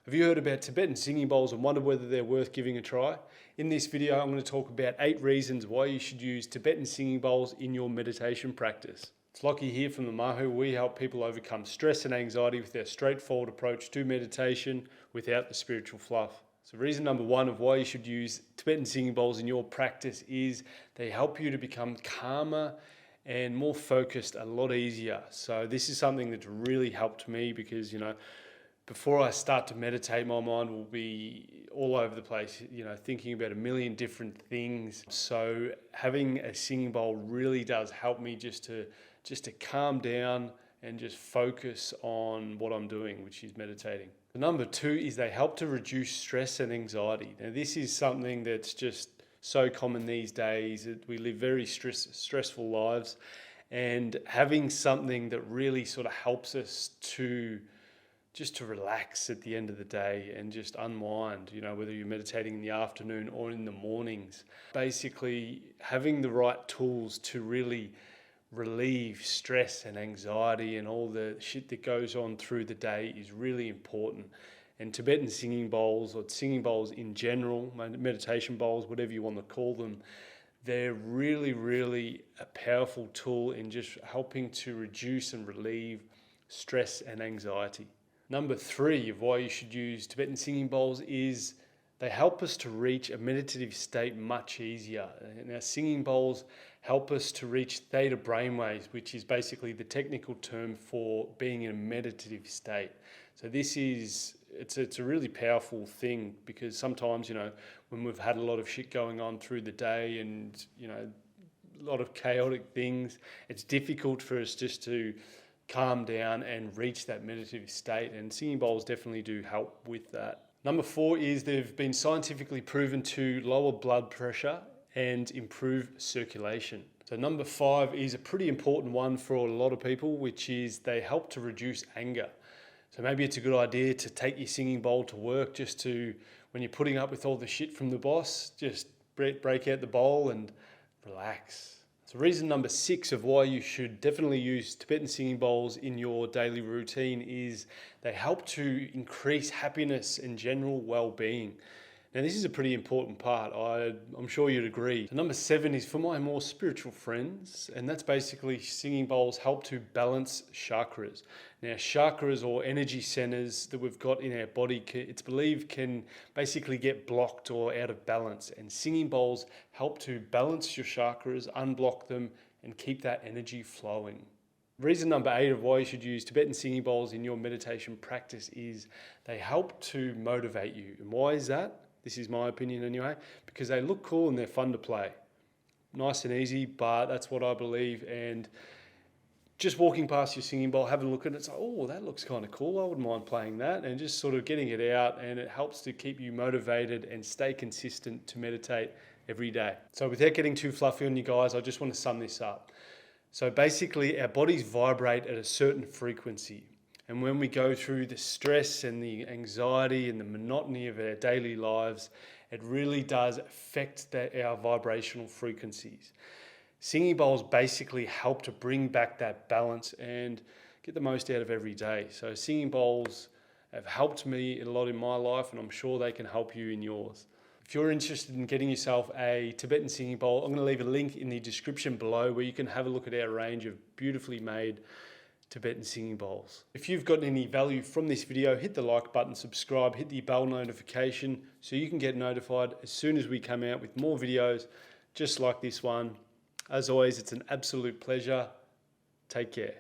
Have you heard about Tibetan singing bowls and wondered whether they're worth giving a try? In this video, I'm going to talk about 8 reasons why you should use Tibetan singing bowls in your meditation practice. It's Lockie here from the Mahu. We help people overcome stress and anxiety with our straightforward approach to meditation without the spiritual fluff. So reason number 1 of why you should use Tibetan singing bowls in your practice is they help you to become calmer and more focused a lot easier. So this is something that's really helped me because, before I start to meditate, my mind will be all over the place, thinking about a million different things. So having a singing bowl really does help me just to calm down and just focus on what I'm doing, which is meditating. Number 2 is they help to reduce stress and anxiety. Now this is something that's just so common these days. We live very stressful lives, and having something that really sort of helps us to relax at the end of the day and just unwind, whether you're meditating in the afternoon or in the mornings. Basically, having the right tools to really relieve stress and anxiety and all the shit that goes on through the day is really important. And Tibetan singing bowls, or singing bowls in general, meditation bowls, whatever you want to call them, they're really, really a powerful tool in just helping to reduce and relieve stress and anxiety. Number 3 of why you should use Tibetan singing bowls is they help us to reach a meditative state much easier. Now, singing bowls help us to reach theta brainwaves, which is basically the technical term for being in a meditative state. So it's a really powerful thing, because sometimes, when we've had a lot of shit going on through the day and, a lot of chaotic things, it's difficult for us just to calm down and reach that meditative state, and singing bowls definitely do help with that. Number 4 is they've been scientifically proven to lower blood pressure and improve circulation. So number 5 is a pretty important one for a lot of people, which is they help to reduce anger. So maybe it's a good idea to take your singing bowl to work, when you're putting up with all the shit from the boss, just break out the bowl and relax. So reason number 6 of why you should definitely use Tibetan singing bowls in your daily routine is they help to increase happiness and general well-being. Now this is a pretty important part, I'm sure you'd agree. So number 7 is for my more spiritual friends, and that's basically singing bowls help to balance chakras. Now chakras, or energy centers that we've got in our body, it's believed can basically get blocked or out of balance, and singing bowls help to balance your chakras, unblock them, and keep that energy flowing. Reason number 8 of why you should use Tibetan singing bowls in your meditation practice is they help to motivate you. And why is that? This is my opinion anyway, because they look cool and they're fun to play. Nice and easy, but that's what I believe. And just walking past your singing bowl, having a look at it, it's like, oh, that looks kind of cool. I wouldn't mind playing that. And just sort of getting it out, and it helps to keep you motivated and stay consistent to meditate every day. So without getting too fluffy on you guys, I just want to sum this up. So basically, our bodies vibrate at a certain frequency. And when we go through the stress and the anxiety and the monotony of our daily lives, it really does affect our vibrational frequencies. Singing bowls basically help to bring back that balance and get the most out of every day. So singing bowls have helped me a lot in my life, and I'm sure they can help you in yours. If you're interested in getting yourself a Tibetan singing bowl, I'm going to leave a link in the description below where you can have a look at our range of beautifully made Tibetan singing bowls. If you've gotten any value from this video, hit the like button, subscribe, hit the bell notification so you can get notified as soon as we come out with more videos just like this one. As always, it's an absolute pleasure. Take care.